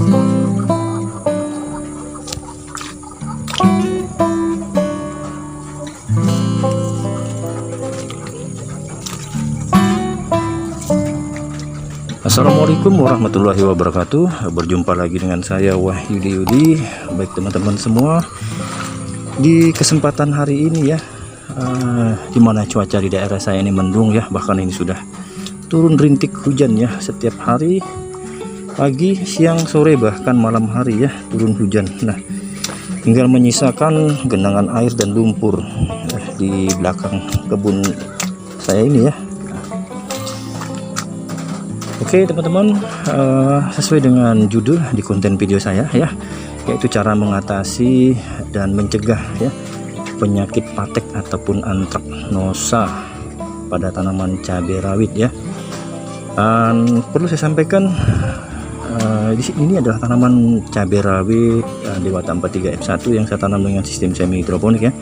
Assalamualaikum warahmatullahi wabarakatuh. Berjumpa lagi dengan saya Wahyudi Yudi. Baik teman-teman semua, di kesempatan hari ini ya, dimana cuaca di daerah saya ini mendung ya, bahkan ini sudah turun rintik hujan ya, setiap hari pagi, siang, sore, bahkan malam hari ya turun hujan. Nah, tinggal menyisakan genangan air dan lumpur di belakang kebun saya ini ya. Oke teman-teman, sesuai dengan judul di konten video saya ya, yaitu cara mengatasi dan mencegah ya penyakit patek ataupun antraknosa pada tanaman cabai rawit ya. Dan perlu saya sampaikan, di sini ini adalah tanaman cabai rawit Dewata 43 F1 yang saya tanam dengan sistem semi hidroponik ya.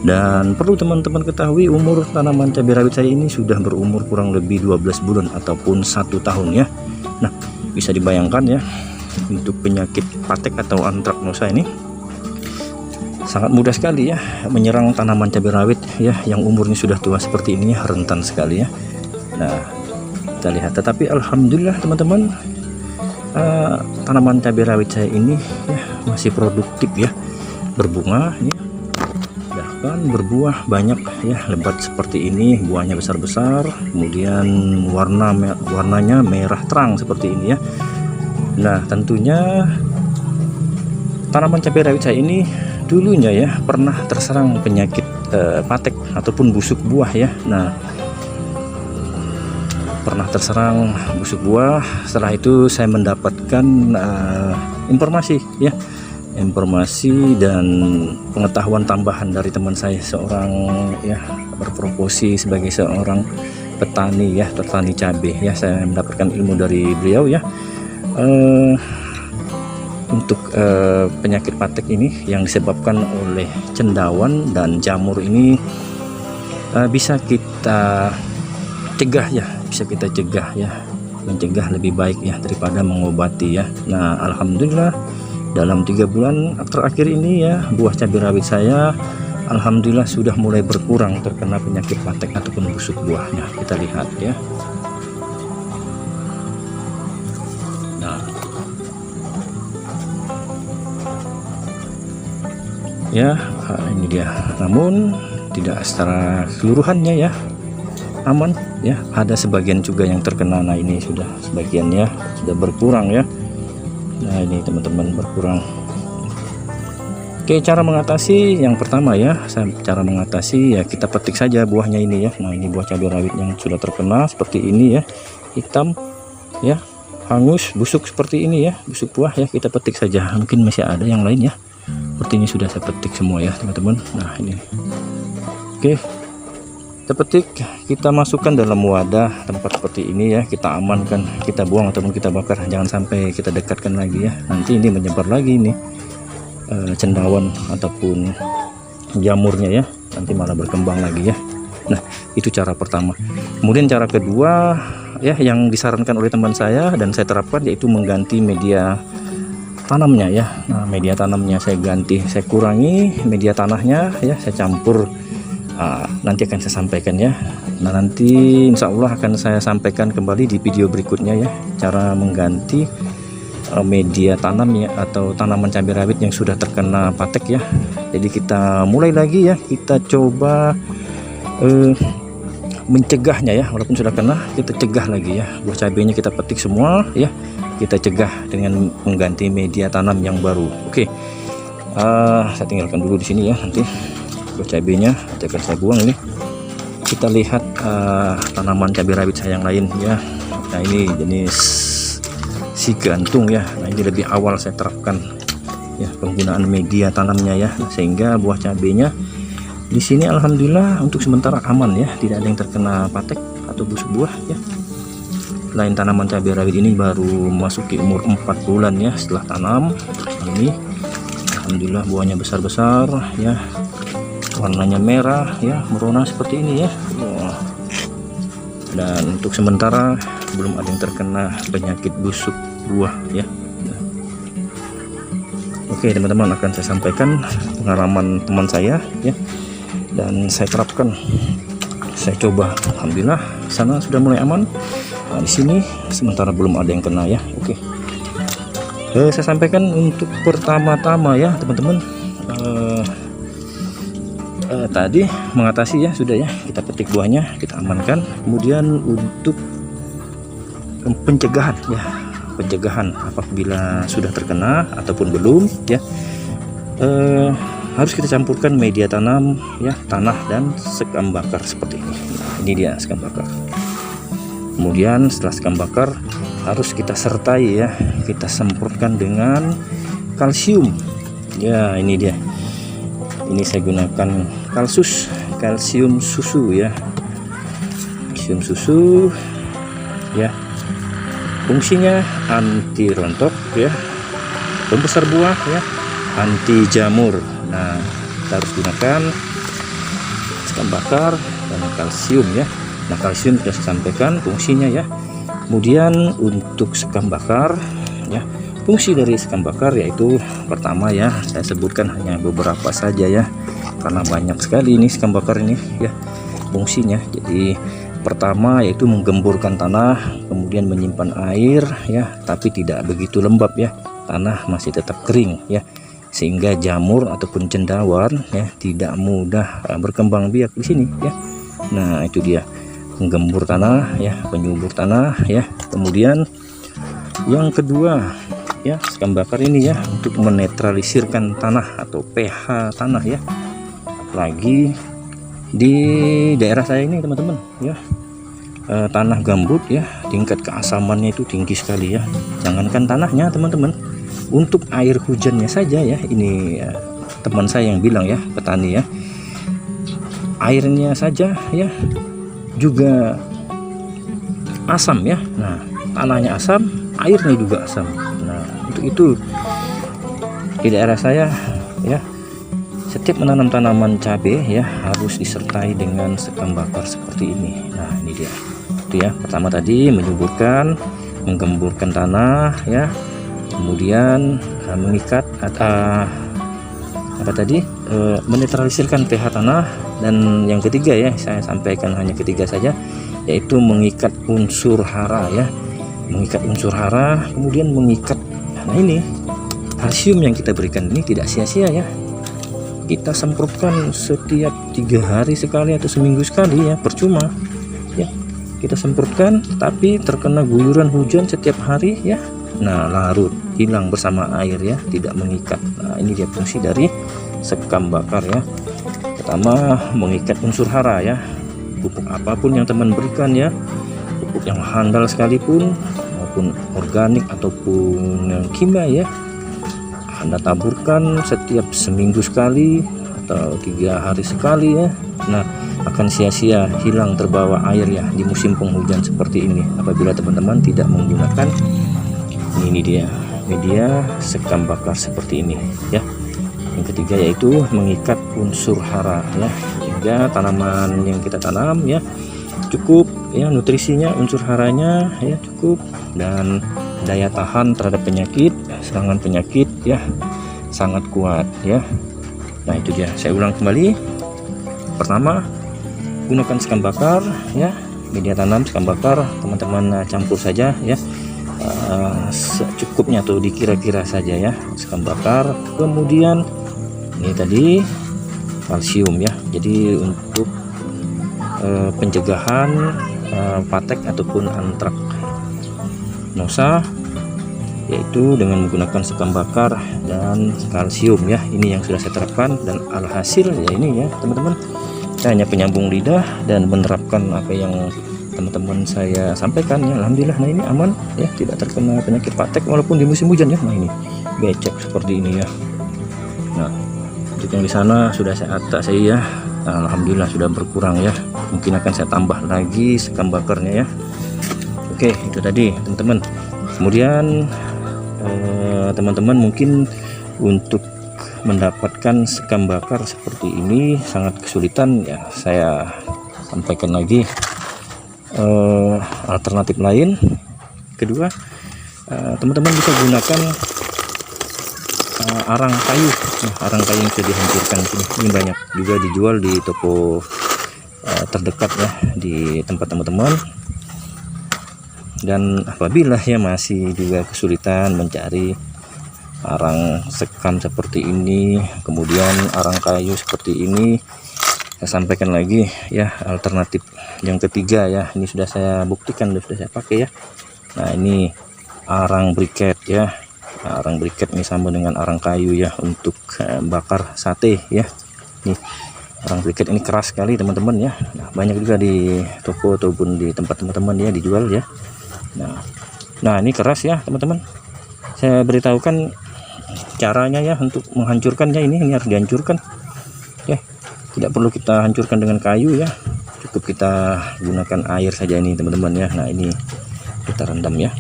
Dan perlu teman-teman ketahui, umur tanaman cabai rawit saya ini sudah berumur kurang lebih 12 bulan ataupun 1 tahun ya. Nah, bisa dibayangkan ya, untuk penyakit patek atau antraknosa ini sangat mudah sekali ya menyerang tanaman cabai rawit ya yang umurnya sudah tua seperti ini ya, rentan sekali ya. Nah, kita lihat, tetapi alhamdulillah teman-teman, tanaman cabai rawit saya ini ya masih produktif ya, berbunga ya, bahkan berbuah banyak ya, lebat seperti ini, buahnya besar-besar, kemudian warnanya merah terang seperti ini ya. Nah, tentunya tanaman cabai rawit saya ini dulunya ya pernah terserang penyakit patek ataupun busuk buah ya. Nah, pernah terserang busuk buah. Setelah itu saya mendapatkan informasi ya, informasi dan pengetahuan tambahan dari teman saya, seorang ya berprofesi sebagai seorang petani ya, petani cabai ya. Saya mendapatkan ilmu dari beliau ya, untuk penyakit patek ini yang disebabkan oleh cendawan dan jamur ini bisa kita cegah ya, bisa kita cegah ya, mencegah lebih baik ya daripada mengobati ya. Nah, alhamdulillah dalam 3 bulan terakhir ini ya, buah cabai rawit saya alhamdulillah sudah mulai berkurang terkena penyakit patek ataupun busuk buahnya. Kita lihat ya. Nah, ya ini dia. Namun tidak secara keseluruhannya ya aman ya, ada sebagian juga yang terkena. Nah, ini sudah sebagian ya, sudah berkurang ya. Nah, ini teman-teman berkurang. Oke, cara mengatasi yang pertama ya, cara mengatasi ya kita petik saja buahnya ini ya. Nah, ini buah cabai rawit yang sudah terkena seperti ini ya, hitam ya, hangus, busuk seperti ini ya, busuk buah ya, kita petik saja. Mungkin masih ada yang lain ya, seperti ini sudah saya petik semua ya teman-teman. Nah, ini oke, kita petik, kita masukkan dalam wadah tempat seperti ini ya, kita amankan, kita buang ataupun kita bakar, jangan sampai kita dekatkan lagi ya, nanti ini menyebar lagi nih cendawan ataupun jamurnya ya, nanti malah berkembang lagi ya. Nah, itu cara pertama. Kemudian cara kedua ya, yang disarankan oleh teman saya dan saya terapkan, yaitu mengganti media tanamnya ya. Nah, media tanamnya saya ganti, saya kurangi media tanahnya ya, saya campur. Nanti akan saya sampaikan ya. Nah, nanti insya Allah akan saya sampaikan kembali di video berikutnya ya, cara mengganti media tanam ya, atau tanaman cabai rawit yang sudah terkena patek ya. Jadi kita mulai lagi ya, kita coba mencegahnya ya, walaupun sudah kena kita cegah lagi ya, buah cabainya kita petik semua ya, kita cegah dengan mengganti media tanam yang baru. Oke, saya tinggalkan dulu di sini ya, nanti buah cabainya akan saya buang ini. Kita lihat tanaman cabai rawit saya yang lain ya. Nah, ini jenis si gantung ya. Nah, ini lebih awal saya terapkan ya penggunaan media tanamnya ya, sehingga buah cabainya di sini alhamdulillah untuk sementara aman ya, tidak ada yang terkena patek atau busuk buah ya. Lain tanaman cabai rawit ini baru memasuki umur 4 bulan ya setelah tanam. Ini alhamdulillah buahnya besar-besar ya, warnanya merah ya, merona seperti ini ya. Dan untuk sementara belum ada yang terkena penyakit busuk buah ya. Oke teman-teman, akan saya sampaikan pengalaman teman saya ya, dan saya terapkan, saya coba. Alhamdulillah sana sudah mulai aman. Nah, di sini sementara belum ada yang kena ya. Oke, saya sampaikan untuk pertama-tama ya teman-teman, tadi mengatasi ya, sudah ya, kita petik buahnya, kita amankan. Kemudian untuk pencegahan ya, pencegahan apabila sudah terkena ataupun belum ya, harus kita campurkan media tanam ya, tanah dan sekam bakar seperti ini. Ini dia sekam bakar. Kemudian setelah sekam bakar harus kita sertai ya, kita semprotkan dengan kalsium ya. Ini dia, ini saya gunakan kalsium susu ya, kalsium susu ya. Fungsinya anti rontok ya, pembesar buah ya, anti jamur. Nah, kita harus gunakan sekam bakar dan kalsium ya. Nah, kalsium sudah saya sampaikan fungsinya ya. Kemudian untuk sekam bakar ya, fungsi dari sekam bakar yaitu pertama ya, saya sebutkan hanya beberapa saja ya, karena banyak sekali ini sekam bakar ini ya fungsinya. Jadi pertama yaitu menggemburkan tanah, kemudian menyimpan air ya, tapi tidak begitu lembab ya, tanah masih tetap kering ya, sehingga jamur ataupun cendawan ya tidak mudah berkembang biak di sini ya. Nah, itu dia, menggembur tanah ya, penyubur tanah ya. Kemudian yang kedua ya, sekam bakar ini ya untuk menetralisirkan tanah atau pH tanah ya, apalagi di daerah saya ini teman-teman ya, tanah gambut ya, tingkat keasamannya itu tinggi sekali ya. Jangankan tanahnya teman-teman, untuk air hujannya saja ya, ini teman saya yang bilang ya, petani ya, airnya saja ya juga asam ya. Nah, tanahnya asam, airnya juga asam. Nah, untuk itu di daerah saya ya, setiap menanam tanaman cabai ya harus disertai dengan sekam bakar seperti ini. Nah, ini dia. Itu ya, pertama tadi menyuburkan, menggemburkan tanah ya. Kemudian mengikat menetralisirkan pH tanah, dan yang ketiga ya, saya sampaikan hanya ketiga saja, yaitu mengikat unsur hara ya. Mengikat unsur hara, kemudian mengikat, nah ini kalsium yang kita berikan ini tidak sia-sia ya. Kita semprotkan setiap 3 hari sekali atau seminggu sekali ya, percuma ya kita semprotkan tapi terkena guyuran hujan setiap hari ya, nah larut, hilang bersama air ya, tidak mengikat. Nah, ini dia fungsi dari sekam bakar ya. Pertama, mengikat unsur hara ya, pupuk apapun yang teman berikan ya, pupuk yang handal sekalipun maupun organik ataupun yang kimia ya, Anda taburkan setiap seminggu sekali atau 3 hari sekali ya. Nah, akan sia-sia, hilang terbawa air ya di musim penghujan seperti ini apabila teman-teman tidak menggunakan ini dia, media sekam bakar seperti ini ya. Yang ketiga yaitu mengikat unsur hara ya, sehingga tanaman yang kita tanam ya cukup ya, nutrisinya, unsur haranya ya cukup, dan daya tahan terhadap penyakit, serangan penyakit ya sangat kuat ya. Nah, itu dia, saya ulang kembali. Pertama, gunakan sekam bakar ya, media tanam sekam bakar, teman-teman campur saja ya, secukupnya atau dikira-kira saja ya, sekam bakar. Kemudian ini tadi kalsium ya, jadi untuk pencegahan patek ataupun antraknosa, yaitu dengan menggunakan sekam bakar dan kalsium ya. Ini yang sudah saya terapkan, dan alhasil ya ini ya teman-teman, saya hanya penyambung lidah dan menerapkan apa yang teman-teman saya sampaikan ya. Alhamdulillah, nah ini aman ya, tidak terkena penyakit patek walaupun di musim hujan ya. Nah, ini becek seperti ini ya. Nah, untuk yang di sana sudah saya atasi ya. Nah, alhamdulillah sudah berkurang ya. Mungkin akan saya tambah lagi sekam bakarnya ya. Oke, itu tadi teman-teman. Kemudian teman-teman mungkin untuk mendapatkan sekam bakar seperti ini sangat kesulitan ya, saya sampaikan lagi alternatif lain. Kedua, teman-teman bisa gunakan arang kayu. Nah, arang kayu yang sudah dihancurkan sini. Ini banyak juga dijual di toko terdekat ya di tempat teman-teman. Dan apabila ya masih juga kesulitan mencari arang sekam seperti ini, kemudian arang kayu seperti ini, saya sampaikan lagi ya alternatif yang ketiga ya. Ini sudah saya buktikan, sudah saya pakai ya. Nah, ini arang briket ya. Arang briket ini sama dengan arang kayu ya untuk bakar sate ya. Nih, arang briket ini keras sekali teman-teman ya. Nah, banyak juga di toko ataupun di tempat teman-teman ya dijual ya. Nah ini keras ya teman-teman. Saya beritahukan caranya ya untuk menghancurkannya. Ini harus dihancurkan ya. Tidak perlu kita hancurkan dengan kayu ya. Cukup kita gunakan air saja ini teman-teman ya. Nah ini kita rendam ya.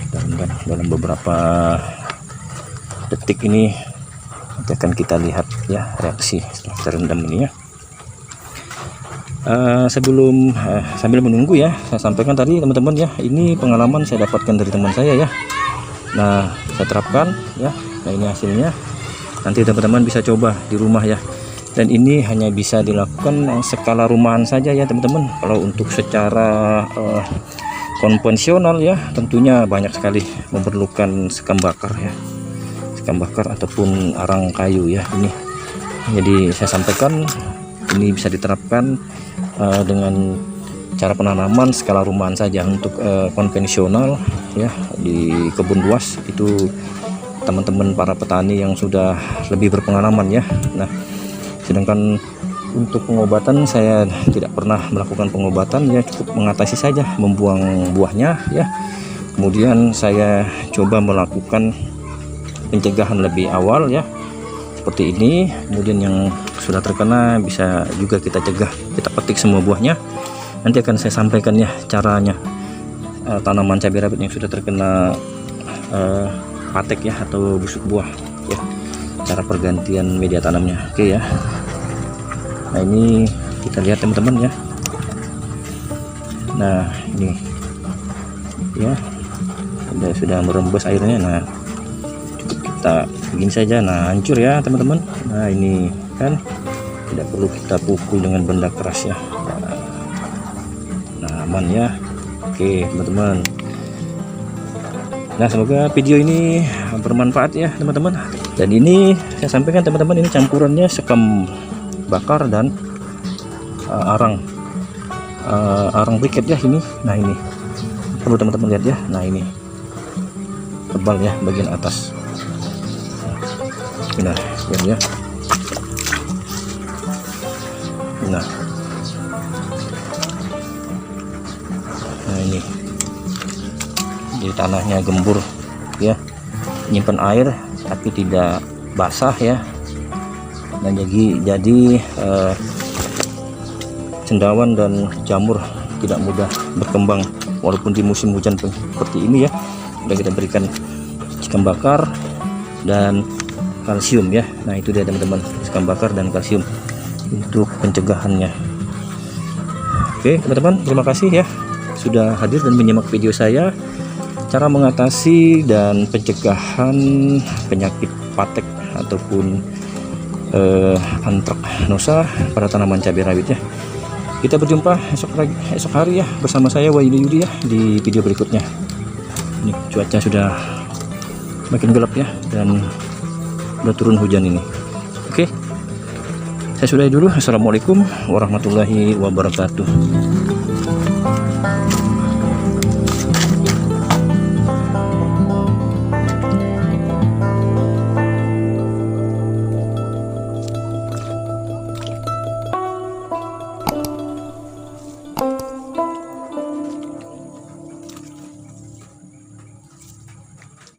Kita rendam dalam beberapa detik ini. Nanti akan kita lihat ya reaksi setelah terendam ini ya. Sambil menunggu ya, saya sampaikan tadi teman-teman ya, ini pengalaman saya dapatkan dari teman saya ya. Nah, saya terapkan ya. Nah, ini hasilnya. Nanti teman-teman bisa coba di rumah ya. Dan ini hanya bisa dilakukan skala rumahan saja ya teman-teman. Kalau untuk secara konvensional ya, tentunya banyak sekali memerlukan sekam bakar ya. Sekam bakar ataupun arang kayu ya ini. Jadi saya sampaikan ini bisa diterapkan dengan cara penanaman skala rumahan saja. Untuk konvensional ya di kebun luas itu teman-teman para petani yang sudah lebih berpengalaman ya. Nah, sedangkan untuk pengobatan saya tidak pernah melakukan pengobatan ya, cukup mengatasi saja, membuang buahnya ya. Kemudian saya coba melakukan pencegahan lebih awal ya, seperti ini. Kemudian yang sudah terkena bisa juga kita cegah, kita petik semua buahnya. Nanti akan saya sampaikan ya caranya tanaman cabai rawit yang sudah terkena patek ya atau busuk buah ya, cara pergantian media tanamnya. Oke ya. Nah ini kita lihat teman-teman ya. Nah ini ya sudah merembes airnya. Nah cukup kita begini saja. Nah hancur ya teman-teman. Nah ini kan tidak perlu kita pukul dengan benda keras ya. Nah aman ya. Oke teman-teman. Nah semoga video ini bermanfaat ya teman-teman. Dan ini saya sampaikan teman-teman, ini campurannya sekam bakar dan arang briket ya ini. Nah ini perlu teman-teman lihat ya. Nah ini tebal ya bagian atas. Nah ya. Nah ini di tanahnya gembur ya, nyimpan air tapi tidak basah ya. Nah jadi cendawan dan jamur tidak mudah berkembang walaupun di musim hujan seperti ini ya. Sudah kita berikan sekam bakar dan kalsium ya. Nah itu dia teman-teman, sekam bakar dan kalsium untuk pencegahannya. Oke teman-teman, terima kasih ya sudah hadir dan menyimak video saya, cara mengatasi dan pencegahan penyakit patek ataupun antraknosa pada tanaman cabai rawit ya. Kita berjumpa esok hari ya bersama saya Wahyu Yudi ya di video berikutnya. Ini cuaca sudah makin gelap ya dan udah turun hujan ini. Oke, saya sudahi dulu. Assalamualaikum warahmatullahi wabarakatuh.